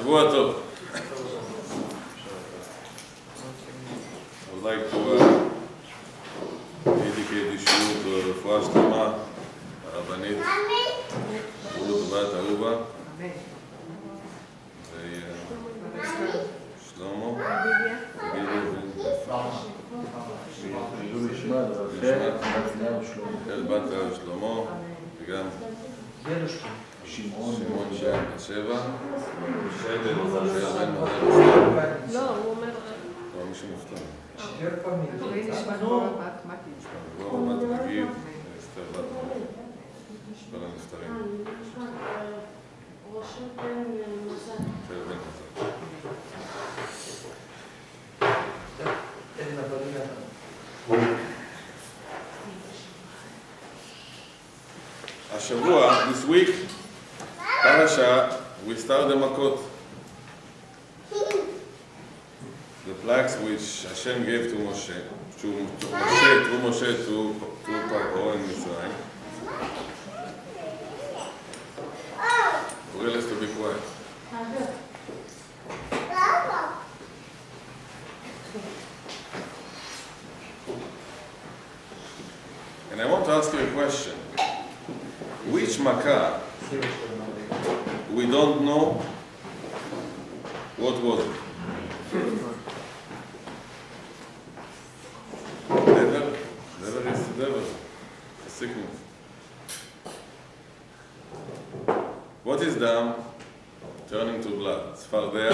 שבוע טוב. I would like to dedicate this shiur to רפואה שלמה, הרבנית רות בת אהובה ושלמה בת שלמה וגם שמעון שהיה בת שבע שדל בן לא, הוא אומר מישהו מופתע תורי נשמע דבורה בת מתי דבורה בת מגיד אסתר בת כל הנפטרים אסתר בן מזל השבוע, this week, Parasha, we start the Makot. The plagues which Hashem gave to Moshe, through Moshe to Paro in Mitzrayim. Uriel has to be quiet. And I want to ask you a question. Which Makkah we don't know what was it? Devil is the devil, a sickness. What is dam? Turning to blood. Tzfardea,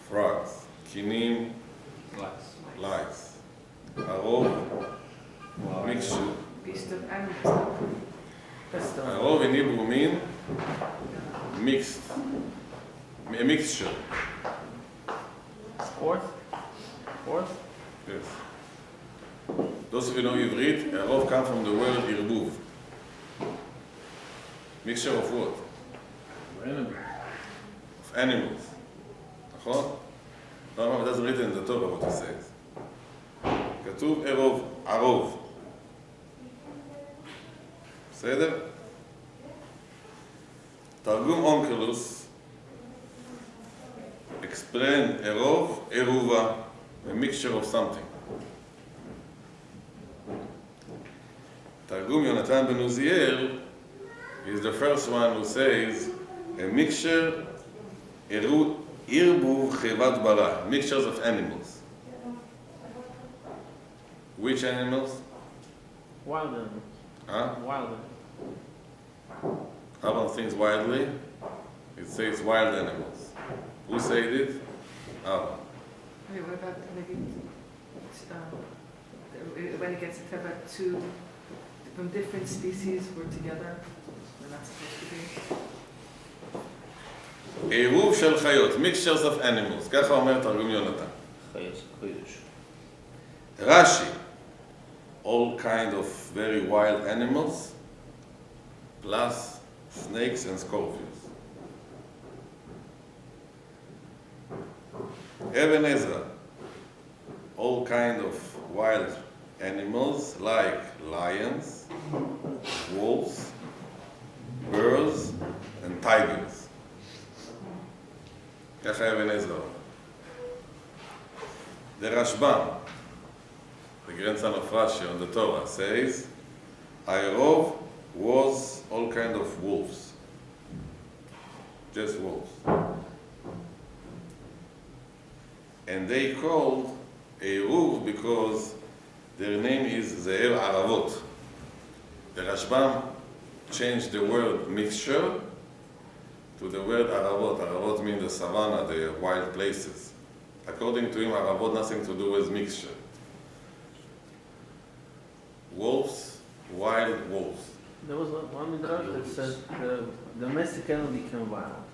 frogs. Kinim, lice. Arov, mixture. beast of animals. הרוב in Hebrew mean mixed, a mixture. Fourth? Yes. Those of you know Ivrit, הרוב come from the word irbuv. Mixture of what? Of animals. נכון? No, it doesn't written in the Torah what it says. כתוב ערוב. בסדר? תרגום אונקלוס explain ערוב, ערובה, a mixture of something. תרגום יונתן בן עוזיאל is the first one who says a mixture, ערבוב חיבת ברא, mixtures of animals. Which animals? Wild animals. Huh? Wild animals. How about things wildly? It says wild animals. Who said it? Oh. Okay, what about maybe when it gets to about two from different species were together? They're not supposed to be. עירוב של חיות, mixtures of animals. ככה אומר תרגום יונתן. רש"י, all kind of very wild animals, plus snakes and scorpions. Even Ezra, all kind of wild animals like lions, wolves, bears, and tigers. ככה אבן עזרא. The Rashbam, the grandson of Rashi on the Torah, says, Ayarov was all kind of wolves. Just wolves. And they called Eruv because their name is Ze'er Aravot. The Rashbam changed the word mixture to the word Aravot. Aravot means the savannah, the wild places. According to him, Aravot nothing to do with mixture. Wolves, wild wolves. There was one midrash that says the domestic animal became wild.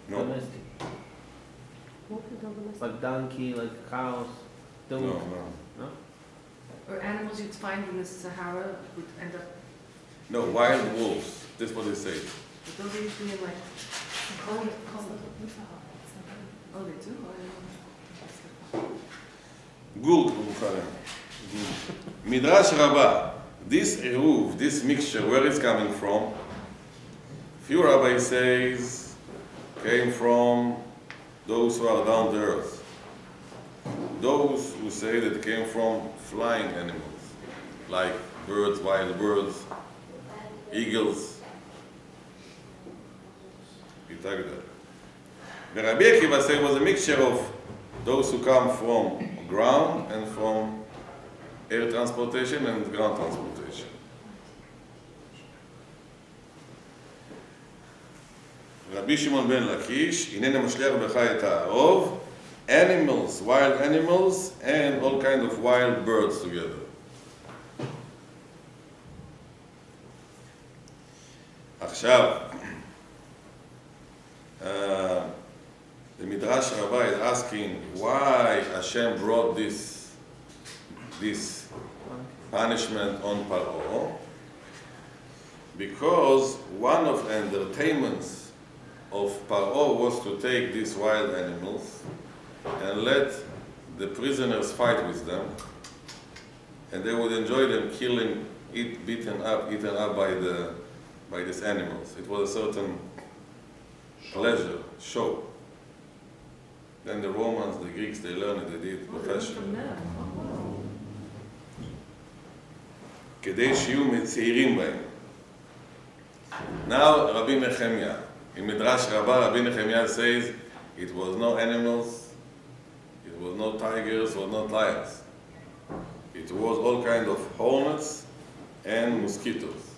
No. Domestic. Like donkey, like cows. No. Or animals you'd find in the Sahara would end up. No, wild wolves. That's what they say. But those are usually in like. Oh, they do? Gurk b'Bukharim. Midrash Rabbah. This eruv, this mixture, where it's coming from? Few rabbis says came from those who are down to earth. Those who say that it came from flying animals, like birds, wild birds, eagles. The Rabbi Akiva said it was a mixture of those who come from ground and from air transportation and ground transportation. Rabbi Shimon ben Lakish, הנני משליך בך את הערוב, animals, wild animals, and all kinds of wild birds together. עכשיו, the Midrash Rabbah is asking why Hashem brought this punishment on Paro, because one of the entertainments of Paro was to take these wild animals and let the prisoners fight with them, and they would enjoy them killing, eaten up by these animals. It was a certain pleasure, show. Then the Romans, the Greeks, they learned it, they did it professionally. כדי שיהיו מצעירים בהם. Now, Rabbi Nehemiah, in Midrash Rabbah, Rabbi Nehemiah says, it was no animals, it was no tigers, it was not lions. It was all kinds of hornets and mosquitoes.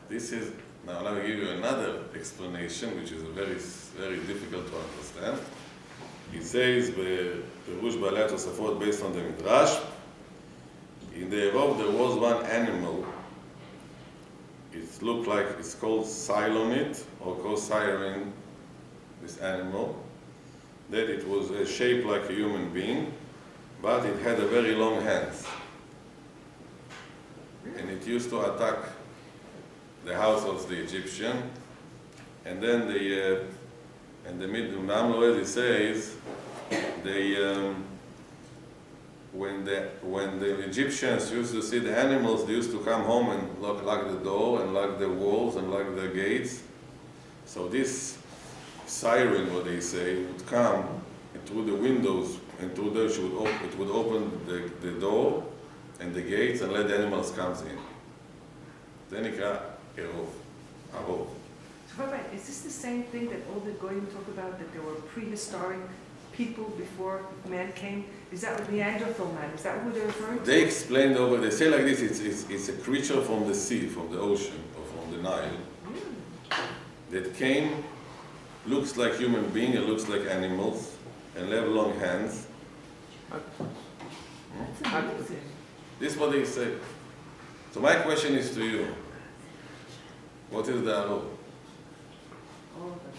This is, now I will give you another explanation, which is very, very difficult to understand. It says, בפירוש בעלי התוספות, based on the Midrash, in the Eruv there was one animal. It looked like, it's called Silomit, or called siren, this animal, that it was shaped like a human being, but it had a very long hands. And it used to attack the house of the Egyptian, and then the Mamloed says when the Egyptians used to see the animals, they used to come home and lock the door and lock the walls and lock the gates. So this siren, what they say, would come through the windows, and through there it would open the door and the gates and let the animals come in. Then it got Arov. So, Rabbi, is this the same thing that all the Goyim talk about, that there were prehistoric people before man came? Is that what Neanderthal man? Is that what they're referring to? They explained over, they say like this, it's a creature from the sea, from the ocean, or from the Nile, that came, looks like human being, and looks like animals, and have long hands. That's amazing. This is what they say. So my question is to you, what is the Arov? All of them.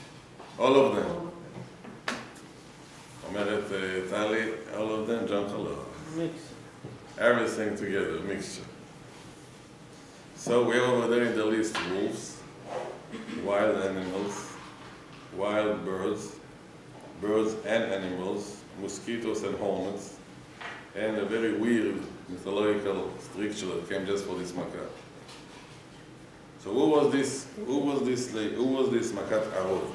All of them. All of them. אומרת טלי, all of them, John Chalor. Mix. Everything together, mixture. So we have over there in the list wolves, wild animals, wild birds, birds and animals, mosquitoes and hornets, and a very weird mythological structure that came just for this makat. So who was this makat Arov?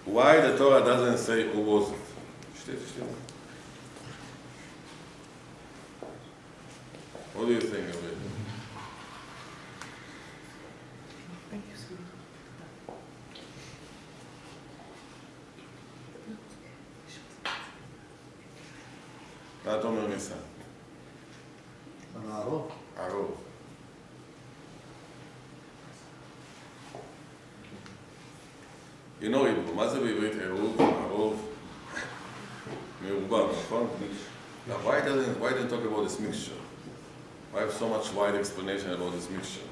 Why the Torah doesn't say who was it? What do you think of it? Thank you, sweetie. מה אתה אומר ניסן? הרוב. ערוב. You know Hebrew, מה זה בעברית עירוב, ערוב, מעורבב, נכון? Now why don't talk about this mixture? Why have so much wide explanation about this mixture?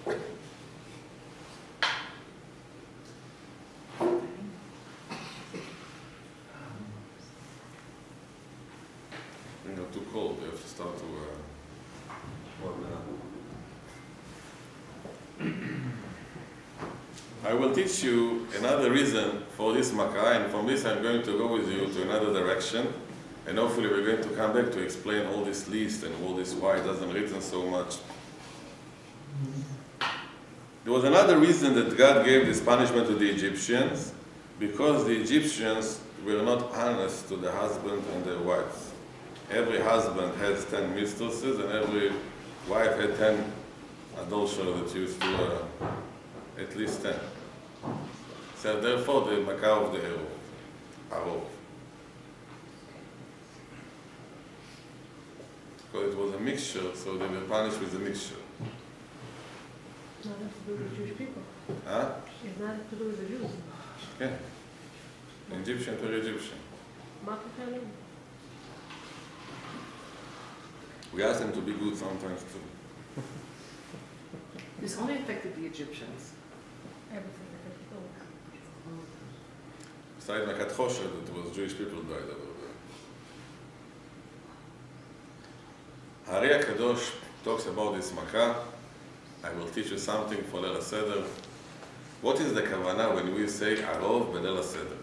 You're too cold, you have to start to warm it up. I will teach you another reason for this makkah, and from this I'm going to go with you to another direction, and hopefully we're going to come back to explain all this list and all this why it doesn't written so much. There was another reason that God gave this punishment to the Egyptians, because the Egyptians were not honest to the husband and their wives. Every husband has 10 mistresses, and every wife had 10 adulterers that used to, at least 10. So therefore, the makar of the arov. Because it was a mixture, so they were punished with a mixture. Nothing to do with the Jewish people. Huh? It's nothing to do with the Jews. Okay. Egyptian per Egyptian. We ask them to be good sometimes too. This only affected the Egyptians. Everything affected all. Besides Makat Choshed, it was Jewish people died over there. Hari HaKadosh talks about this Makkah. I will teach you something for Leil HaSeder. What is the kavanah when we say Arov b'Leil HaSeder?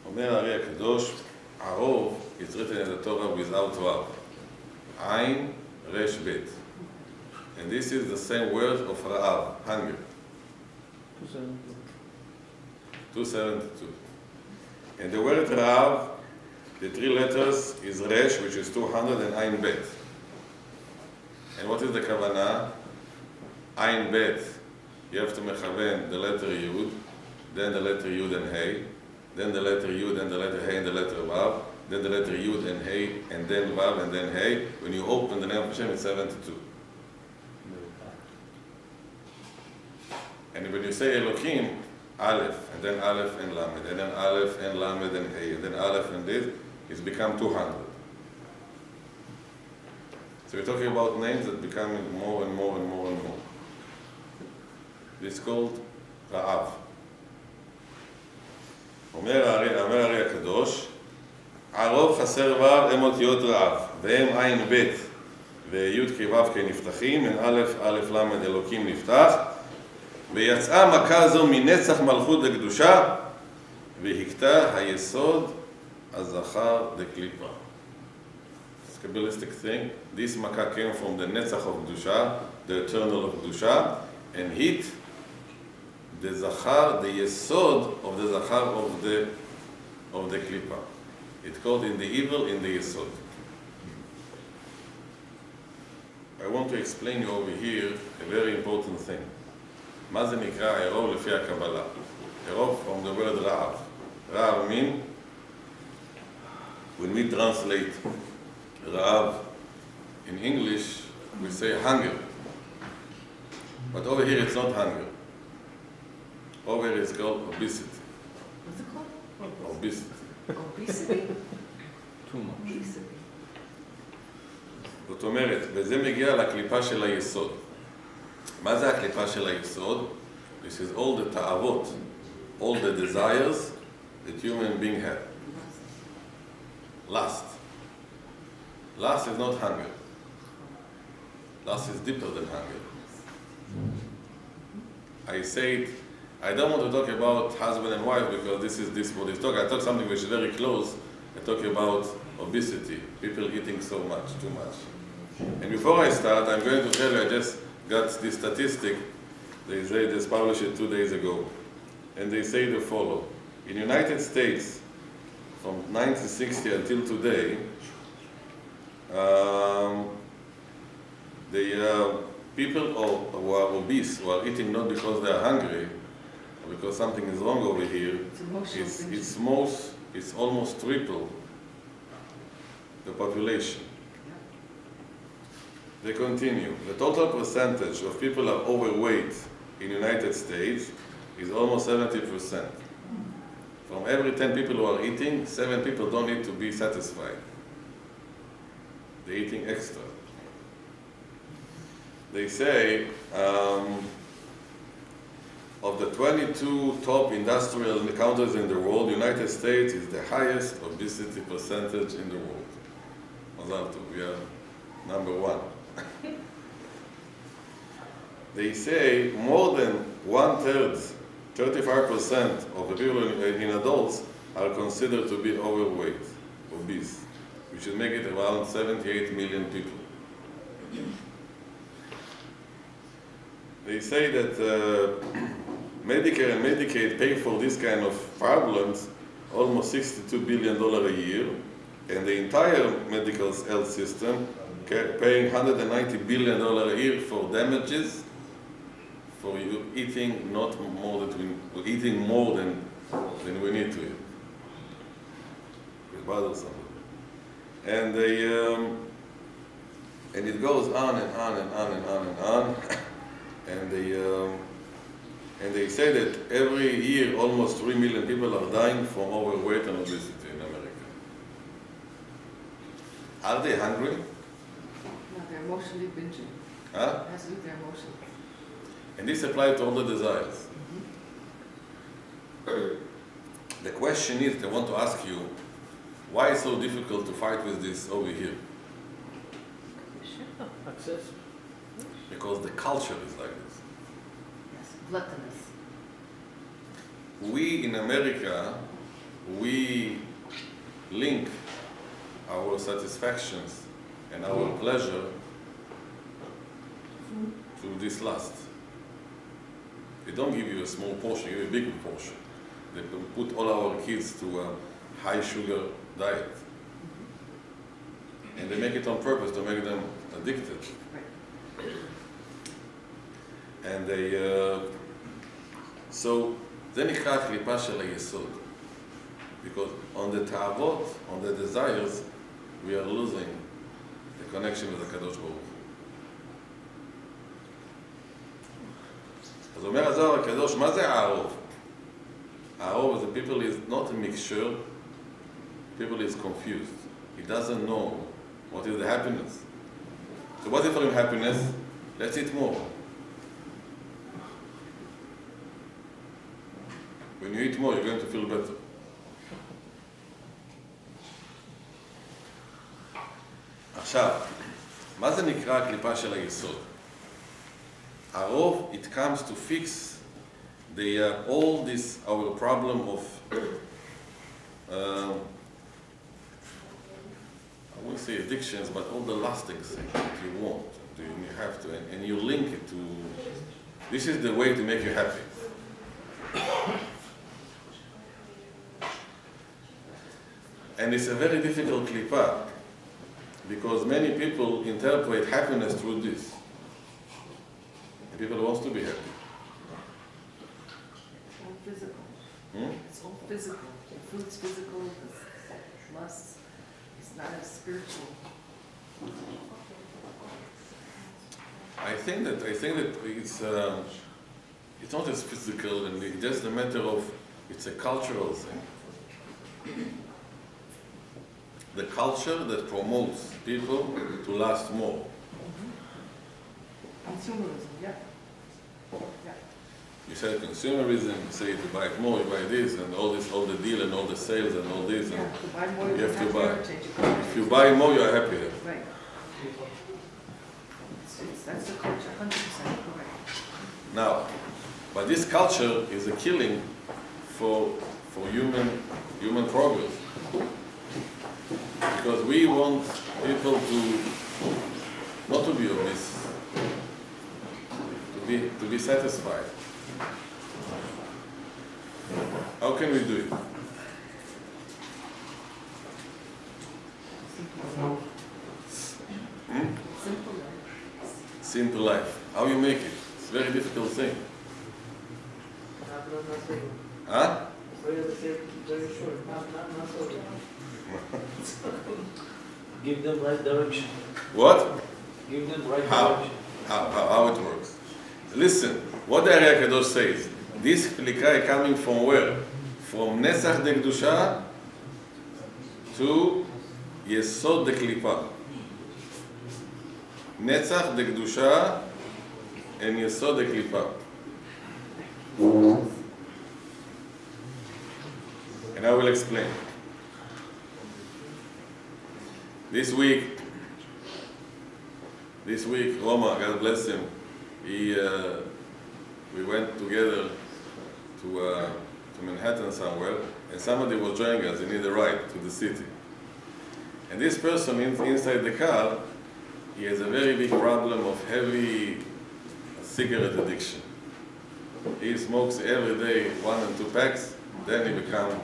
Omer Hari HaKadosh, Arov is written in the Torah without Vav. Ain, Resh, Bet. And this is the same word of Ra'av, hunger. 272. And the word Ra'av, the 3 letters is Resh, which is 200, and Ain Bet. And what is the kavanah? Ain Bet, you have to mechaven the letter Yud, then the letter Yud and Hey, then the letter Yud and the letter Hey and the letter Vav, then the letter Yud and Hey, and then Vav and then Hey. When you open the name of Hashem, it's 72. And when you say Elohim, Aleph, and then Aleph and Lamed, and then Aleph and Lamed and Hey, and then Aleph and this, it's become 200. So we're talking about names that become more and more and more and more. It's called Ra'av. אומר הרי הקדוש, ערוב חסר ו' הם אותיות רעב, והם עין ב' וי' כו' כנפתחים, הן א' א' ל' אלוקים נפתח, ויצאה מכה זו מנצח מלכות לקדושה, והכתה היסוד הזכר דקליפה. It's a Kabbalistic thing. This Makkah came from the Netzach of Kedusha, the eternal of Kedusha, and hit the Zachar, the Yesod of the Zachar of the Klippa. It's called in the evil, in the Yesod. I want to explain you over here a very important thing. מה זה נקרא עירוב לפי הקבלה? עירוב from the word רעב. רעב mean, when we translate Ra'av in English, we say hunger. But over here it's not hunger. Over here it's called obesity. What's it called? Obesity. Obesity? Too much. Obesity. זאת אומרת, וזה מגיע לקליפה של היסוד. מה זה הקליפה של היסוד? This is all the ta'avot, all the desires that human being have. Lust. Lust is not hunger. Lust is deeper than hunger. I say it, I don't want to talk about husband and wife because this is this what is talk. I talk something which is very close. I talk about obesity, people eating so much, too much. And before I start, I'm going to tell you, I just got this statistic. They say this published it 2 days ago. And they say the following. In the United States, from 1960 until today, the people who are obese, who are eating not because they are hungry, or because something is wrong over here, it's almost triple the population. They continue. The total percentage of people who are overweight in the United States is almost 70%. From every 10 people who are eating, 7 people don't need to be satisfied. They're eating extra. They say of the 22 top industrial countries in the world, the United States is the highest obesity percentage in the world. Mazal tov, we are number 1. They say more than 1/3, 35% of the people in adults are considered to be overweight, obese, which should make it around 78 million people. They say that Medicare and Medicaid pay for this kind of problems almost $62 billion a year, and the entire medical health system paying $190 billion a year for damages for you eating eating more than we need to eat. It bothers somebody. And and it goes on and on and on and on and on. And they say that every year almost 3 million people are dying from overweight and obesity in America. Are they hungry? No, they're emotionally binging. Huh? It has to do with their emotions. And this applies to all the desires. The question is, I want to ask you, why is it so difficult to fight with this over here? Access. Because the culture is like this. Yes, gluttonous. We in America, we link our satisfactions and our pleasure to this lust. They don't give you a small portion, they give you a big portion. They put all our kids to a high sugar diet. And they make it on purpose to make them addicted. Right. And they, so זה נקרא הקליפה של היסוד. Because on the תאוות, on the desires, we are losing the connection with הקדוש ברוך הוא. אז אומר הזוהר הקדוש, מה זה הערוב? הערוב, the people is not a mixture, people is confused. He doesn't know what is the happiness. So what is for him happiness? Let's eat more. When you eat more, you're going to feel better. עכשיו, מה זה נקרא הקליפה של היסוד? הרוב, it comes to fix all this, our problem of, I won't say addictions, but all the lasting things that you want, you have to, and you link it to, this is the way to make you happy. And it's a very difficult klipa, because many people interpret happiness through this. And people want to be happy. It's all physical. It's all physical. The food's physical, the lust. It's not as spiritual. I think that it's not as physical, and it's just a matter of, it's a cultural thing. The culture that promotes people to last more. Consumerism, yeah. Yeah. You say consumerism, you say to buy more, you buy this, and all the deal and all the sales and all this. Yeah, And to buy more, you have to buy. If if you buy more, you are happier. Right. That's the culture, 100% correct. Now, but this culture is a killing for human progress. Because we want people not to be obese, to be satisfied. How can we do it? Simple life. Simple life. How you make it? It's a very difficult thing. Huh? Give them right direction. What? Give them right How? direction. How it works? Listen, what the Ari HaKadosh says, this klika is coming from where? From Netzach de Kedusha to Yesod de Klipa. Netzach de Kedusha and Yesod de Klipa. And I will explain. This week, Roma, God bless him, we went together to Manhattan somewhere, and somebody was joining us. He needed a ride to the city. And this person inside the car, he has a very big problem of heavy cigarette addiction. He smokes every day 1 and 2 packs, then he becomes.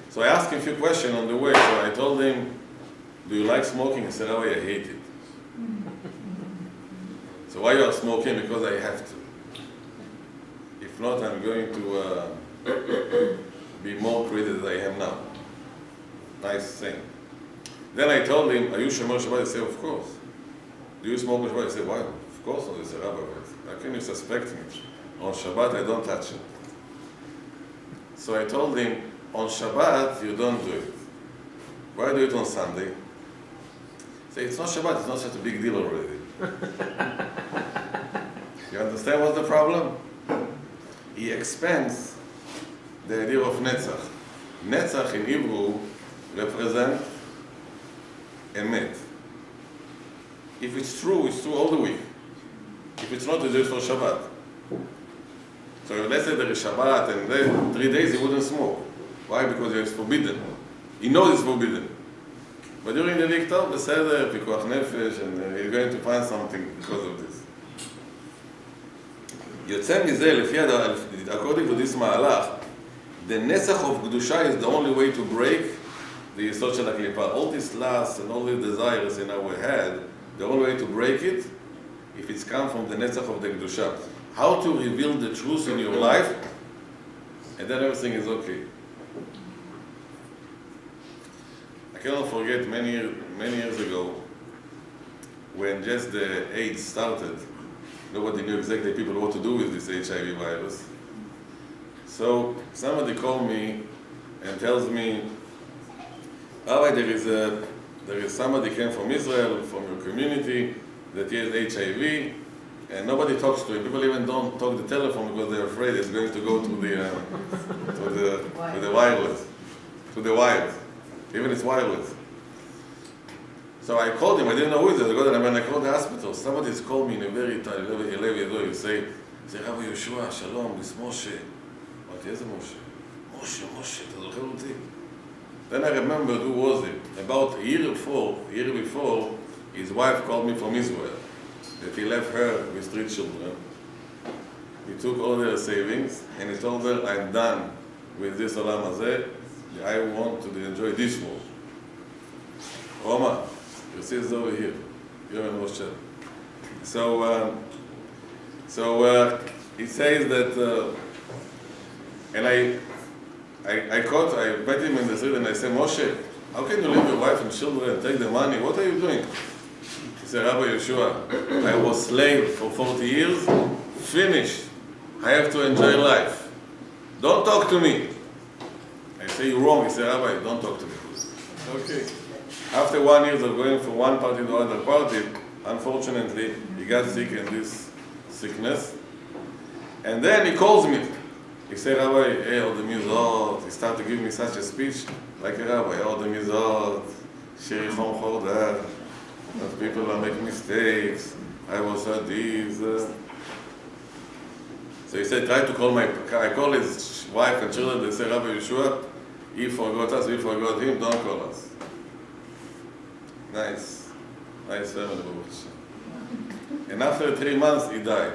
So I asked him a few questions on the way. So I told him, do you like smoking? He said, oh, I hate it. So why you are smoking? Because I have to. If not, I'm going to be more creative than I am now. Nice thing. Then I told him, are you Shomer Shabbat? He said, of course. Do you smoke on Shabbat? He said, why? Of course not. He said, Rabbi, how can you suspect me? On Shabbat, I don't touch it. So I told him, on Shabbat, you don't do it. Why do it on Sunday? He said, it's not Shabbat, it's not such a big deal already. You understand what's the problem? He expands the idea of Netzach. Netzach in Hebrew represents Emet. If it's true all the week. If it's not, it's just for Shabbat. So let's say there is Shabbat and then 3 days he wouldn't smoke. Why? Because it's forbidden. He knows it's forbidden. But during the week, בסדר, פיקוח נפש, and he's going to find something because of this. יוצא מזה, according to this מהלך, the Nesach of Kedusha is the only way to break the יסוד של הקליפה. All this lust and all the desires in our head, the only way to break it, if it's come from the Nesach of the Kedusha. How to reveal the truth in your life, and then everything is okay. I cannot forget many years ago, when just the AIDS started, nobody knew exactly people what to do with this HIV virus. So somebody called me and tells me, Rabbi, there is somebody came from Israel, from your community, that he has HIV, and nobody talks to him. People even don't talk the telephone because they're afraid it's going to go to the wireless, to the wires. Even it's wireless. So I called him. I didn't know who it is. I got it, and when I called the hospital, somebody's called me in a very tight level. You say, Rabbi Yehoshua, Shalom, it's Moshe. אמרתי, איזה משה? משה, אתה זוכר אותי? Then I remembered who was it. About a year before, his wife called me from Israel, that he left her with 3 children. He took all their savings, and he told her, I'm done with this olam hazeh. I want to enjoy this world. Roma, your sister's over here. You're in Moshe. So he says that, and I met him in the street and I said, Moshe, how can you leave your wife and children and take the money? What are you doing? He said, Rabbi Yehoshua, I was slave for 40 years, finished. I have to enjoy life. Don't talk to me. I say, you're wrong. He said, Rabbi, don't talk to me. Okay. After 1 year of going from one party to another party, unfortunately, he got sick in this sickness. And then he calls me. He said, Rabbi, hey, all the mizot. He started to give me such a speech, like a rabbi, all the mizot, shirichom chordah, that people are making mistakes. I was at these. So he said, try to call I call his wife and children. They say, Rabbi Yehoshua, he forgot us, we forgot him, don't call us. Nice family, Baruch Hashem. And after 3 months, he died.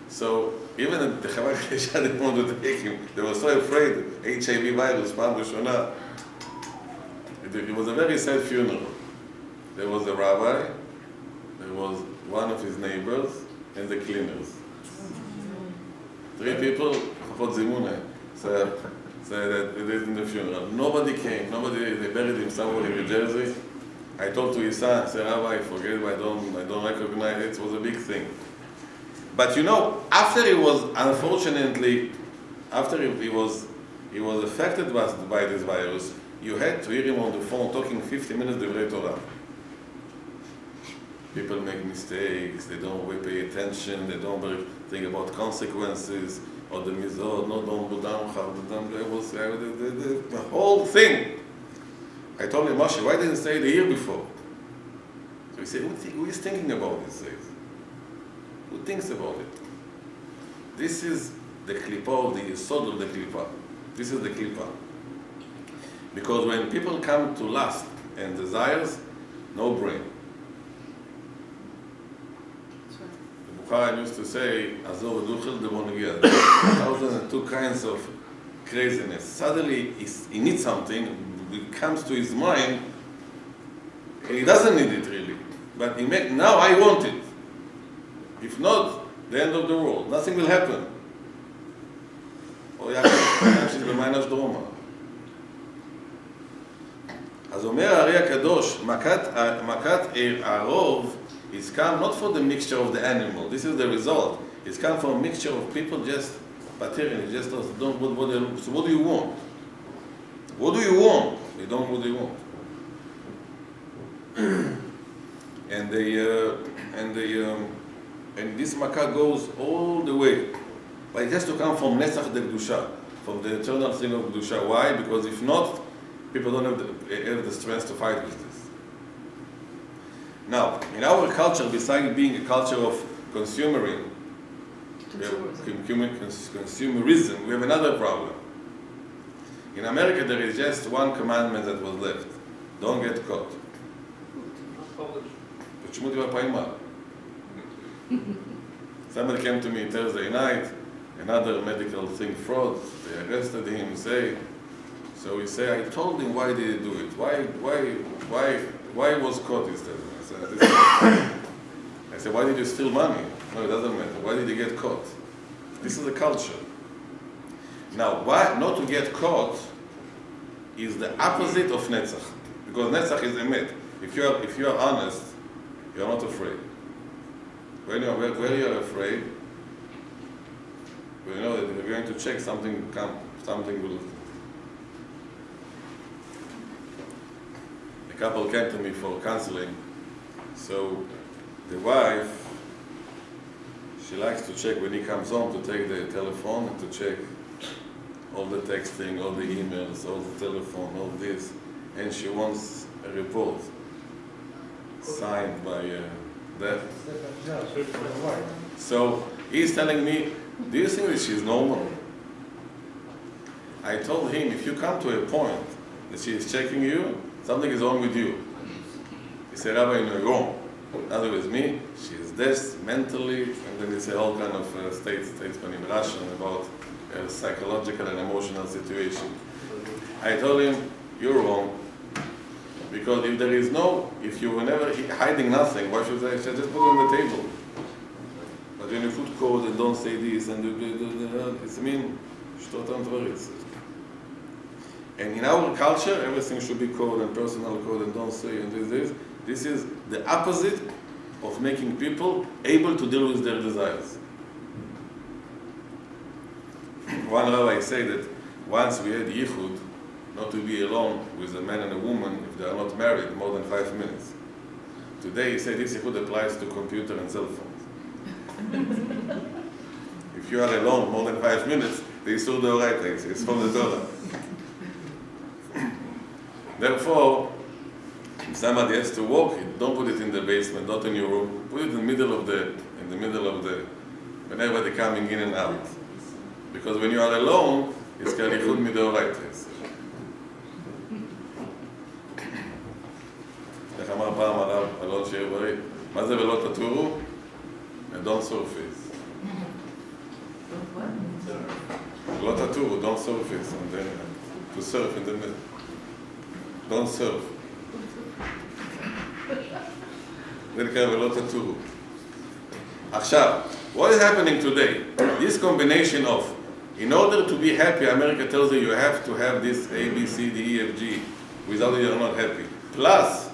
So even the Chavak Kesha didn't want to take him. They were so afraid, HIV virus, Pam Rishona. It was a very sad funeral. There was a rabbi, there was one of his neighbors, and the cleaners. 3 people, Chafot Zimune, said that it is in the funeral. Nobody came, they buried him somewhere in New Jersey. I talked to his son, I said, Rabbi, forget it, I don't recognize it. It was a big thing. But you know, after he was, unfortunately, after he was affected by this virus, you had to hear him on the phone talking 50 minutes Divrei Torah. People make mistakes, they don't pay attention, they don't think about consequences, or the mizot, no, don't budam, it was the whole thing. I told him, Moshe, why didn't you say the year before? So he said, who is thinking about these things? Who thinks about it? This is the klipa, the yesod of the klipa. This is the klipa. Because when people come to lust and desires, no brain. That's Chaim used to say, Azor Duchel de Bonegia. 1,002 kinds of craziness. Suddenly he needs something, it comes to his mind, and he doesn't need it really. But now I want it. If not, the end of the world. Nothing will happen. או יחד במיינש דרומה. אז אומר הארי הקדוש, מכת הרוב is come not for the mixture of the animal. This is the result. It's come from a mixture of people just pattern, just don't so what do you want? What do you want? They don't know what they want. And this makkah goes all the way. But it has to come from Netzach de Kedusha, from the eternal thing of Kedusha. Why? Because if not, people don't have the strength to fight with this. Now, in our culture, besides being a culture of consumerism, we have another problem. In America, there is just one commandment that was left. Don't get caught. почему тебя поймал? Somebody came to me Thursday night, another medical thing, fraud. They arrested him. So he said, I told him why did he do it? Why was caught? He said. I said, why did you steal money? No, it doesn't matter. Why did he get caught? This is the culture. Now, why not to get caught is the opposite of Netzach. Because Netzach is emet. If you are honest, you are not afraid. When you are afraid, you know that you're going to check something will. A couple came to me for counseling. So the wife, she likes to check when he comes home to take the telephone and to check all the texting, all the emails, all the telephone, all this, and she wants a report signed by that. So he's telling me, do you think that she's normal? I told him, if you come to a point that she is checking you, something is wrong with you. He said, Rabbi, you're wrong. In other words, me, she is this mentally, and then it's a whole kind of statement in Russian about a psychological and emotional situation. I told him, you're wrong. Because if you were never hiding nothing, why should I just put it on the table? But when you put code and don't say this, and it's mean, and in our culture, everything should be code and personal code and don't say and this. This is the opposite of making people able to deal with their desires. One rabbi said that once we had yichud, not to be alone with a man and a woman if they are not married more than 5 minutes. Today he said this yichud applies to computer and cell phones. If you are alone more than 5 minutes, the Yisur Deoraita, it's from the Torah. Therefore, if somebody has to walk it, don't put it in the basement, not in your room. Put it in the middle of the, whenever they're coming in and out. Because when you are alone, it's kalichud midoraita. איך אמר פעם הרב אלון שיהיה בריא? מה זה ולא תטורו? And don't surface. לא תטורו, don't surface. And then to surf in the middle. Don't surf. זה נקרא ולא תטורו. עכשיו, what is happening today? This combination of, in order to be happy, America tells you have to have this A, B, C, D, E, F, G. Without it, you're not happy. Plus,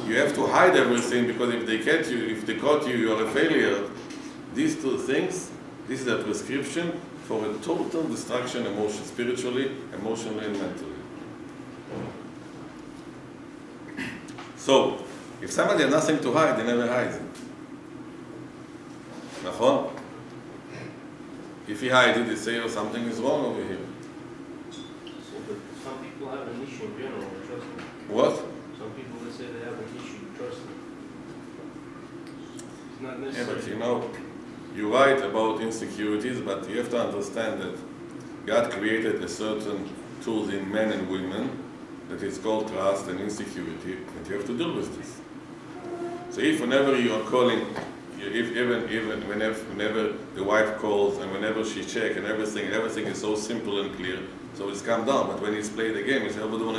you have to hide everything because if they caught you, you're a failure. These two things, this is a prescription for a total destruction, spiritually, emotionally, and mentally. So, if somebody has nothing to hide, they never hide it. נכון? If he hides it, they say, oh, something is wrong over here. So, but some people have an issue in general with trusting. What? Some people, they say they have an issue with trusting. It's not Yeah, necessary. but you know, you write about insecurities, but you have to understand that God created a certain tools in men and women that is called trust and insecurity, and you have to deal with this. So if whenever you are calling Even whenever the wife calls and whenever she checks and everything is so simple and clear, so it's calmed down. But when it's played the game, it's never the one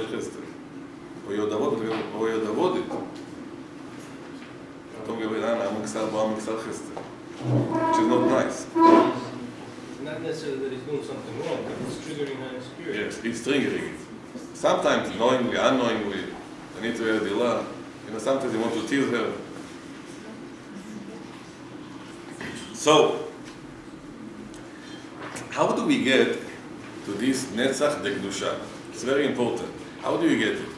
או יודעבוד it. Don't give it an amixal chester, which is not nice. Not necessarily that he's doing something wrong, but it's triggering on his spirit. Yes, it's triggering it. Sometimes knowingly, unknowingly, they need to hear the law. Sometimes you want to tease her. So, how do we get to this Netzach de Kedusha? It's very important. How do we get it?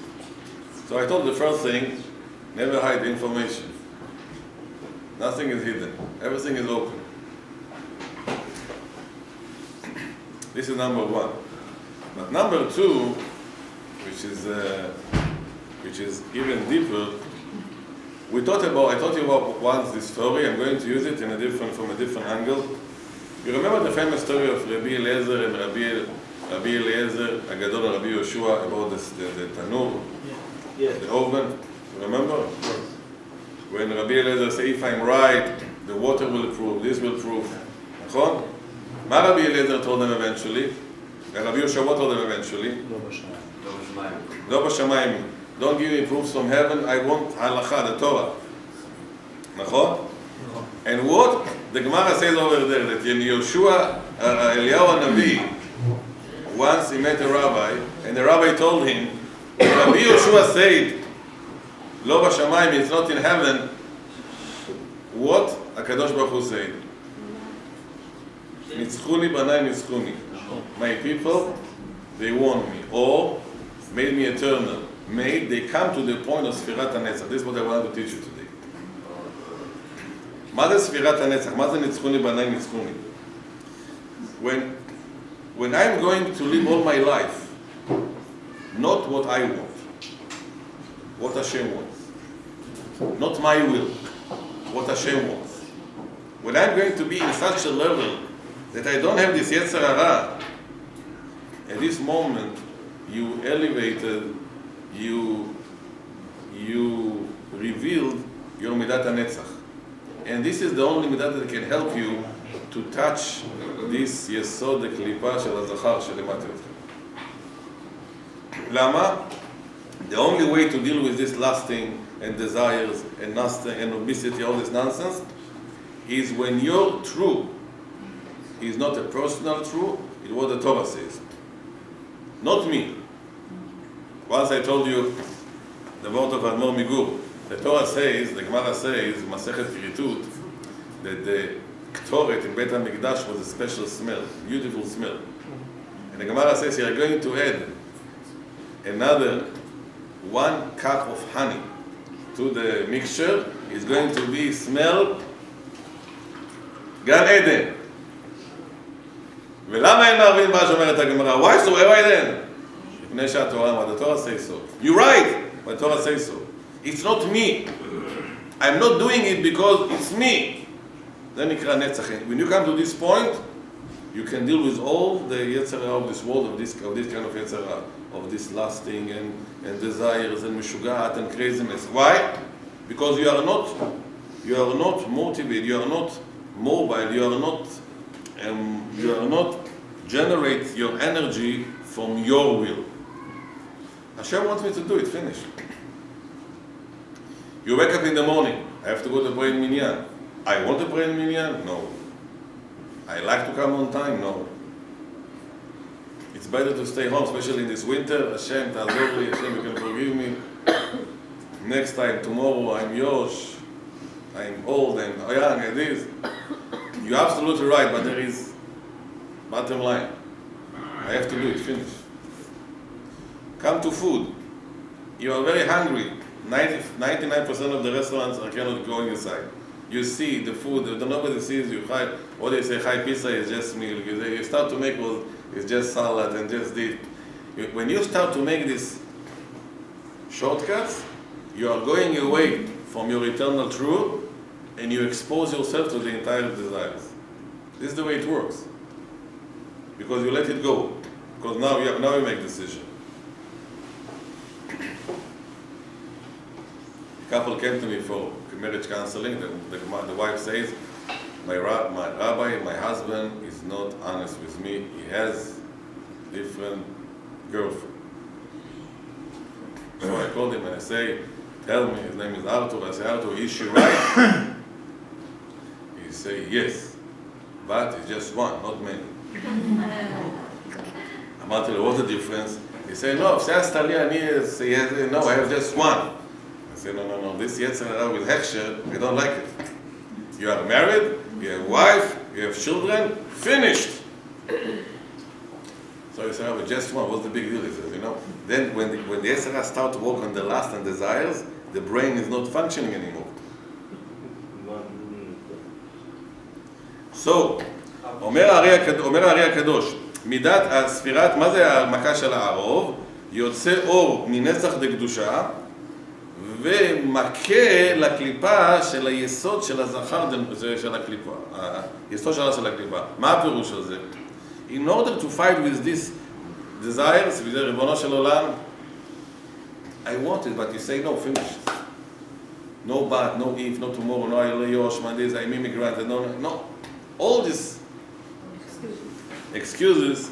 So I told the first thing, never hide information. Nothing is hidden. Everything is open. This is number one. But number two, which is even deeper, I taught you about once this story. I'm going to use it from a different angle. You remember the famous story of Rabbi Eliezer and Rabbi Eliezer, Agadol, Rabbi Yehoshua, about the tanur, Yes. the oven? You remember? When Rabbi Eliezer said, if I'm right, the water will prove, this will prove. נכון? מה Rabbi Eliezer told them eventually? And Rabbi Yehoshua told them eventually? לא בשמיים. Don't give me proofs from heaven, I want halacha, the Torah. נכון? And what the Gemara says over there, that in Yehoshua, Eliyahu Hanavi, once he met a rabbi, and the rabbi told him, Rabbi Yehoshua said, לא בשמיים, it's not in heaven. What HaKadosh Baruch Hu said? Nitzchuni banai nitzchuni. My people, they warned me, or made me eternal. They come to the point of Sfirat HaNetzach. This is what I wanted to teach you today. מה זה ספירת הנצח? מה זה ניצחוני בנאי ניצחוני? When I'm going to live all my life, not what I want, what Hashem wants, not my will, what Hashem wants. When I'm going to be in such a level that I don't have this Yetzer Hara, at this moment you elevated, you revealed your Midat HaNetzach. And this is the only midah that can help you to touch this יסוד הקליפה של הזכר שלמטה אתכם. למה? The only way to deal with this lusting and desires and lusting and obesity, all this nonsense, is when your true is not a personal true, it's what the Torah says. Not me. Once I told you the word of Admor Migur. The Torah says, the Gemara says, Masechet Kiritut, that the Ktoret in Beit HaMikdash was a special smell, beautiful smell. And the Gemara says, you are going to add another 1 cup of honey to the mixture, is going to be smell Gan Eden. ולמה אין מערבים מה שאומרת הגמרא? Why so? Why then? מפני שהתורה, the Torah says so. You're right, but the Torah says so. It's not me. I'm not doing it because it's me. Then נקרא נצח. When you come to this point, you can deal with all the יצר הרע of this world, of this kind of יצר הרע, of this lusting and desires and משוגעת and craziness. Why? Because you are not motivated, you are not mobile, you are not generate your energy from your will. Hashem wants me to do it, finish. You wake up in the morning, I have to go to pray in Minyan. I want to pray in Minyan? No. I like to come on time? No. It's better to stay home, especially in this winter. Hashem, ta'azor li, Hashem, you can forgive me. Next time, tomorrow, I'm yours. I'm old, I'm young, it is. You're absolutely right, but there is bottom line. I have to do it, finish. Come to food. You are very hungry. 99% of the restaurants are cannot go inside. You see the food, nobody sees you. What they say, high pizza is just meal. You start to make it's just salad and just this. When you start to make these shortcuts, you are going away from your eternal truth and you expose yourself to the entire desires. This is the way it works. Because you let it go. Because now you make decision. couple came to me for marriage counseling. The wife says, my rabbi, my husband is not honest with me. He has different girlfriend. So I called him and I say, tell me, his name is Arthur. I say, Arthur, is she right? He say, yes, but it's just one, not many. אמרתי לו, what's the difference? He said, no, שעשת לי, no, I have just one. I said, no, this יצר הרע with הכשר, I don't like it. You are married, you have wife, you have children, finished. So he said, oh, just one, what's the big deal? He says, then when the יצר הרע start to work on the lust and desires, the brain is not functioning anymore. So, אומר הארי הקדוש, מידת הספירת, מה זה המכה של הערוב? יוצא אור מנצח דקדושה ומכה לקליפה של היסוד של הזכר של הקליפה, היסוד של הקליפה. מה הפירוש של זה? In order to fight with this desires, וזה ריבונו של עולם, I want it, but you say no, finish. No but, no if, no tomorrow, no I Yosh, Mondays, I'm immigrant, no. All these excuses,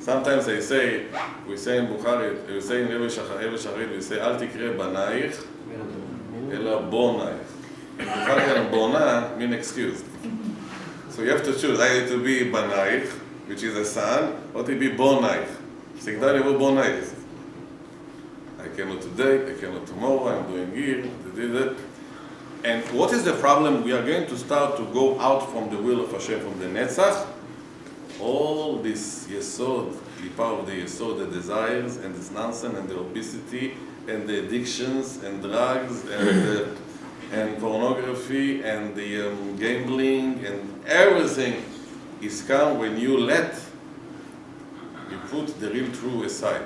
sometimes we say in Bukhari, we say in Erev Shacharit, we say, אל תקרא בנייך, אלא בונייך. In Bukhari, bona mean excuse. So you have to choose, either to be banaich, which is a son, or to be bonaich. Sigdal yavo bonaich. I cannot today, I cannot tomorrow, I'm doing here, that. And what is the problem? We are going to start to go out from the will of Hashem, from the Netzach. All this Yesod, Klipa of the Yesod, the desires and this nonsense and the obesity and the addictions and drugs and pornography and the gambling and everything is come when you put the real true aside.